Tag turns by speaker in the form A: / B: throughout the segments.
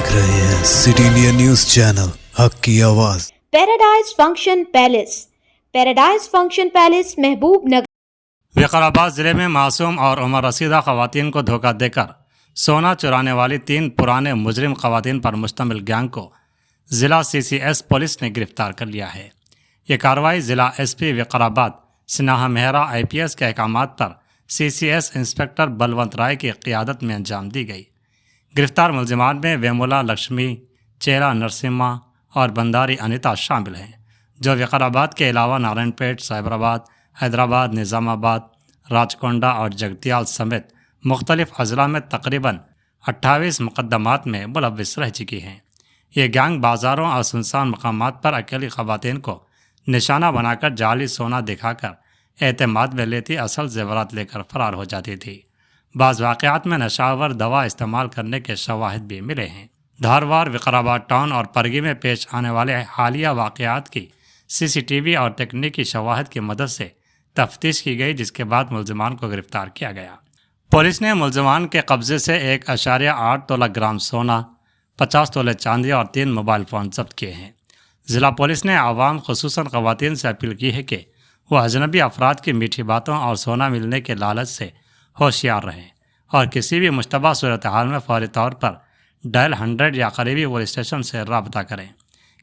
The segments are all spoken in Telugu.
A: देख रहे हैं सिटी इंडिया न्यूज चैनल हक की आवाज।
B: पैराडाइज फंक्शन पैलेस महबूब नगर।
C: विकाराबाद जिले में मासूम और उम्र रसीदा खवातीन को धोखा देकर सोना चुराने वाली 3 पुराने मुजरिम खवातीन पर मुश्तमिल गैंग को जिला CCS पुलिस ने गिरफ्तार कर लिया है। ये कार्रवाई जिला SP विकाराबाद स्नेहा मेहरा IPS के अहकामात पर CCS इंस्पेक्टर बलवंत राय की क़ियादत में अंजाम दी गई। गिरफ्तार मुलजिमान में वेमुला लक्ष्मी, चेरा नरसिम्हा और बंदारी अनिता शामिल हैं, जो विकाराबाद के अलावा नारायणपेट, साइबराबाद, हैदराबाद, निज़ामाबाद, राचकोंडा और जगतियाल समेत मुख्तलिफ अजला में तकरीबन 28 मुकदमात में मुलव्विस रह चुकी हैं। ये गैंग बाज़ारों और सुनसान मकामात पर अकेली ख़वातीन को निशाना बनाकर जाली सोना दिखाकर एतमाद में लेती असल ज़ेवरात लेकर फ़रार हो जाती थी। बाज़ वाक़यात में नशावर दवा इस्तेमाल करने के शवाहिद भी मिले हैं। धारवाड़, विकाराबाद टाउन और परगी में पेश आने वाले हालिया वाक़यात की CCTV और तकनीकी शवाहिद की मदद से तफ्तीश की गई, जिसके बाद मुलजिमान को गिरफ्तार किया गया। पुलिस ने मुलजिमान के कब्ज़े से 1.8 तोला ग्राम सोना, 50 तोले चांदी और 3 मोबाइल फ़ोन जब्त किए हैं। ज़िला पुलिस ने आवाम खुसूसन ख़वातीन से अपील की है कि वह अजनबी अफराद की मीठी बातों और सोना मिलने के लालच से होशियार रहें और किसी भी मुश्तबा सूरत हाल में फौरी तौर पर डायल 100 या करीबी पुलिस स्टेशन से रब्ता करें।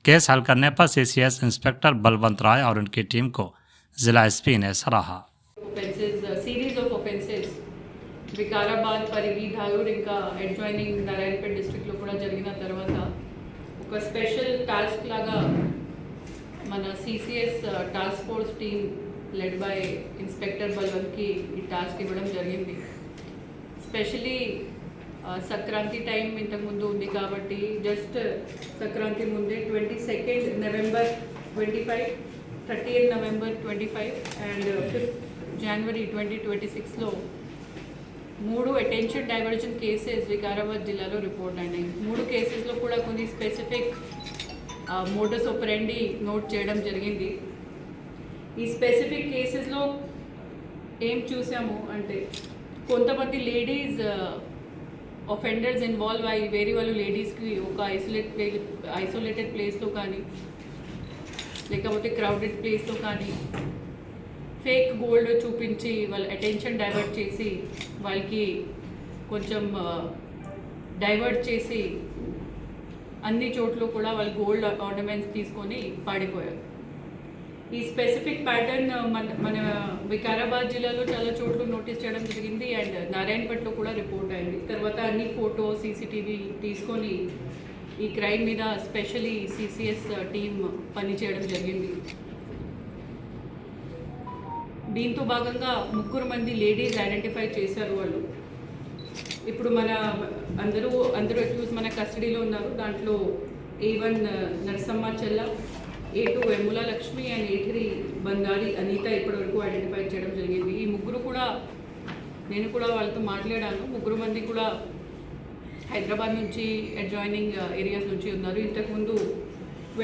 C: केस हल करने पर CCS इंस्पेक्टर बलवंत राय और उनकी टीम को जिला SP ने सराहा।
D: వికారాబాద్ పరిగి ధారూర్ ఇంకా అడ్జాయినింగ్ నారాయణపేట డిస్ట్రిక్ట్లో కూడా జరిగిన తర్వాత ఒక స్పెషల్ టాస్క్ లాగా మన CCS task force team led by inspector బల్వంత్కి ఈ టాస్క్ ఇవ్వడం జరిగింది. స్పెషలీ సంక్రాంతి టైం ఇంతకుముందు ఉంది కాబట్టి జస్ట్ సంక్రాంతి ముందే 22 నవంబర్ 25, 30 నవంబర్ 25 అండ్ 5 జనవరి 2026లో 3 అటెన్షన్ డైవర్జన్ కేసెస్ వికారాబాద్ జిల్లాలో రిపోర్ట్ అయినాయి. 3 కేసెస్లో కూడా కొన్ని స్పెసిఫిక్ మోడస్ ఆపరెండి నోట్ చేయడం జరిగింది. ఈ స్పెసిఫిక్ కేసెస్లో ఏం చూసాము అంటే కొంతమంది లేడీస్ ఒఫెండర్స్ ఇన్వాల్వ్ అయ్యి వేరే వాళ్ళు లేడీస్కి ఒక ఐసోలేటెడ్ ప్లేస్లో కానీ లేకపోతే క్రౌడెడ్ ప్లేస్లో కానీ ఫేక్ గోల్డ్ చూపించి వాళ్ళ అటెన్షన్ డైవర్ట్ చేసి వాళ్ళకి కొంచెం డైవర్ట్ చేసి అన్ని చోట్ల కూడా వాళ్ళు గోల్డ్ ఆర్నమెంట్స్ తీసుకొని పాడిపోయారు. ఈ స్పెసిఫిక్ ప్యాటర్న్ మన వికారాబాద్ జిల్లాలో చాలా చోట్ల నోటీస్ చేయడం జరిగింది అండ్ నారాయణపేటలో కూడా రిపోర్ట్ అయింది. తర్వాత అన్ని ఫోటో CCTV తీసుకొని ఈ క్రైమ్ మీద స్పెషలీ CCS టీమ్ పనిచేయడం జరిగింది. దీంతో భాగంగా 3 మంది లేడీస్ ఐడెంటిఫై చేశారు. వాళ్ళు ఇప్పుడు అందరూ అక్యూజ్ మన కస్టడీలో ఉన్నారు. దాంట్లో A1 Narasamma Chella, A2 Vemula Lakshmi and A3 Bandari Anitha ఇప్పటివరకు ఐడెంటిఫై చేయడం జరిగింది. ఈ 3 కూడా నేను కూడా వాళ్ళతో మాట్లాడాను. 3 మంది కూడా హైదరాబాద్ నుంచి అడ్జాయినింగ్ ఏరియాస్ నుంచి ఉన్నారు. ఇంతకుముందు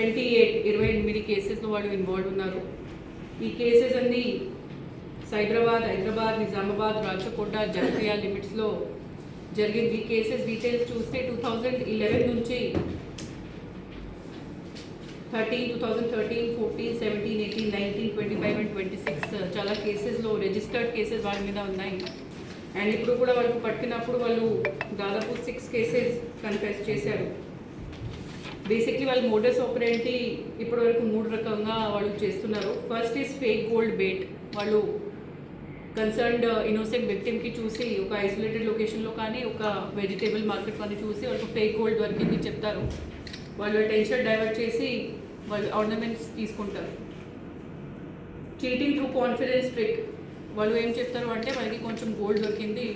D: 28 కేసెస్లో వాళ్ళు ఇన్వాల్వ్ ఉన్నారు. ఈ కేసెస్ అన్నీ సైబరాబాద్, హైదరాబాద్, నిజామాబాద్, రాచకొండ, జగిత్యాల లిమిట్స్లో జరిగింది. కేసెస్ డీటెయిల్స్ చూస్తే 2011 నుంచి 2013, 14, 17, 18, 19, 25 అండ్ 26 చాలా కేసెస్లో రిజిస్టర్డ్ కేసెస్ వాళ్ళ మీద ఉన్నాయి. అండ్ ఇప్పుడు కూడా వాళ్ళు పట్టినప్పుడు వాళ్ళు దాదాపు 6 కేసెస్ కన్ఫెస్ చేశారు. బేసిక్లీ వాళ్ళు మోడస్ ఆపరెండి ఇప్పటివరకు 3 రకంగా వాళ్ళు చేస్తున్నారు. First is fake gold bait. వాళ్ళు కన్సర్న్డ్ ఇన్నోసెంట్ విక్టిమ్కి చూసి ఒక ఐసోలేటెడ్ లొకేషన్లో కానీ ఒక వెజిటేబుల్ మార్కెట్ కానీ చూసి వాళ్ళకు ఫేక్ గోల్డ్ దొరికింది చెప్తారు. వాళ్ళు అటెన్షన్ డైవర్ట్ చేసి వాళ్ళు ఆర్నమెంట్స్ తీసుకుంటారు. Cheating through confidence trick. వాళ్ళు ఏం చెప్తారు అంటే వాళ్ళకి కొంచెం గోల్డ్ దొరికింది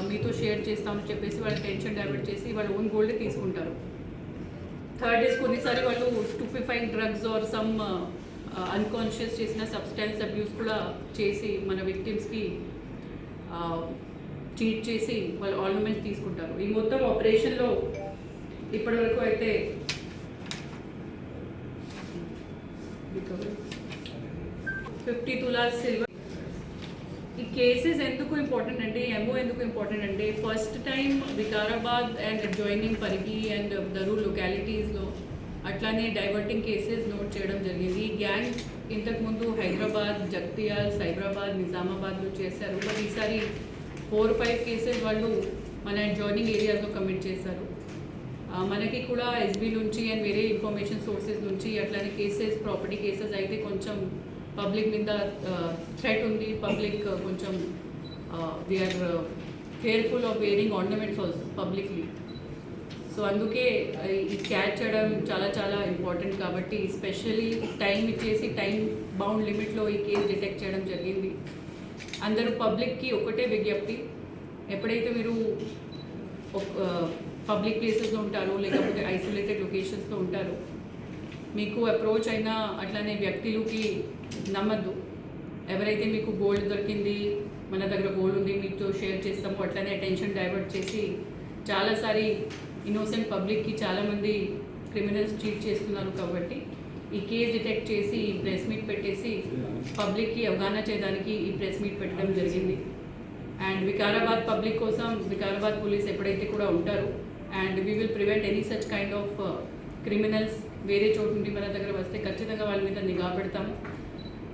D: మీతో షేర్ చేస్తామని చెప్పేసి వాళ్ళ టెన్షన్ డైవర్ట్ చేసి వాళ్ళ ఓన్ గోల్డ్ తీసుకుంటారు. థర్డ్ ఈజ్ కొన్నిసారి వాళ్ళు స్టూపిఫైయింగ్ డ్రగ్స్ ఆర్ సమ్ అన్కాన్షియస్ చేసిన సబ్స్టాన్స్ అబ్యూస్ కూడా చేసి మన విక్టిమ్స్కి చీట్ చేసి వాళ్ళు ఆర్నమెంట్స్ తీసుకుంటారు. ఈ మొత్తం ఆపరేషన్లో ఇప్పటివరకు అయితే 50 తులాస్ సిల్వర్, ఈ కేసెస్ ఎందుకు ఇంపార్టెంట్ అంటే ఎంఓ ఎందుకు ఇంపార్టెంట్ అంటే first time Vikarabad and adjoining Parigi and Darur లొకాలిటీస్లో అట్లానే డైవర్టింగ్ కేసెస్ నోట్ చేయడం జరిగింది. ఈ గ్యాంగ్ ఇంతకుముందు హైదరాబాద్, జగిత్యాల, సైబరాబాద్, నిజామాబాద్లో చేశారు. బట్ ఈసారి 4-5 కేసెస్ వాళ్ళు మన అడ్జాయినింగ్ ఏరియాస్లో కమిట్ చేశారు. మనకి కూడా ఎస్బీ నుంచి అండ్ వేరే ఇన్ఫర్మేషన్ సోర్సెస్ నుంచి అట్లానే కేసెస్, ప్రాపర్టీ కేసెస్ అయితే కొంచెం పబ్లిక్ మీద థ్రెట్ ఉంది. పబ్లిక్ కొంచెం we are careful of wearing ornaments also publicly. So అందుకే ఈ క్యాచ్ చేయడం చాలా చాలా ఇంపార్టెంట్. కాబట్టి స్పెషల్లీ టైం ఇచ్చేసి టైం బౌండ్ లిమిట్లో ఈ కేసు డిటెక్ట్ చేయడం జరిగింది. అందరూ పబ్లిక్కి ఒకటే విజ్ఞప్తి, ఎప్పుడైతే మీరు పబ్లిక్ ప్లేసెస్లో ఉంటారో లేకపోతే ఐసోలేటెడ్ లొకేషన్స్లో ఉంటారో మీకు అప్రోచ్ అయినా అట్లానే వ్యక్తులకి నమ్మద్దు. ఎవరైతే మీకు గోల్డ్ దొరికింది, మన దగ్గర గోల్డ్ ఉంది, మీతో షేర్ చేస్తాము అట్లనే అటెన్షన్ డైవర్ట్ చేసి చాలాసారి ఇన్నోసెంట్ పబ్లిక్కి చాలామంది క్రిమినల్స్ చీట్ చేస్తున్నారు. కాబట్టి ఈ కేసు డిటెక్ట్ చేసి ఈ ప్రెస్ మీట్ పెట్టేసి పబ్లిక్కి అవగాహన చేయడానికి ఈ ప్రెస్ మీట్ పెట్టడం జరిగింది. అండ్ వికారాబాద్ పబ్లిక్ కోసం వికారాబాద్ పోలీస్ ఎప్పుడైతే కూడా ఉంటారో and we will prevent any such kind of criminals వేరే చోటు నుండి మన దగ్గర వస్తే ఖచ్చితంగా వాళ్ళ మీద నిఘా పెడతాము.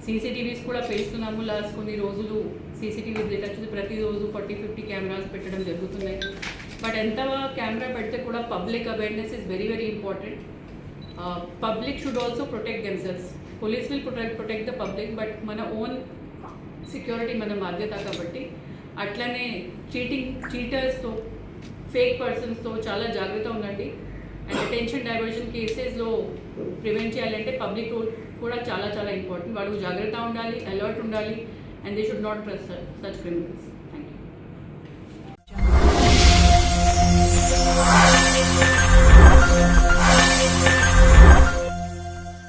D: సీసీటీవీస్ కూడా పెంచుతున్నాము. లాస్ట్ కొన్ని రోజులు సీసీటీవీస్ డిటెక్ట్ ప్రతిరోజు 40-50 కెమెరాస్ పెట్టడం జరుగుతున్నాయి. బట్ ఎంత కెమెరా పెడితే కూడా public awareness is very very important. Public should also protect themselves. Police will protect the public, but మన ఓన్ సెక్యూరిటీ మన బాధ్యత. కాబట్టి అట్లనే చీటర్స్తో, ఫేక్ పర్సన్స్తో చాలా జాగ్రత్త ఉండండి. అండ్ అటెన్షన్ డైవర్షన్ కేసెస్లో ప్రివెంట్ చేయాలంటే పబ్లిక్ రోల్ కూడా చాలా చాలా ఇంపార్టెంట్. వాళ్ళు జాగ్రత్త ఉండాలి, అలర్ట్ ఉండాలి, and they should not trust such criminals. Thank you.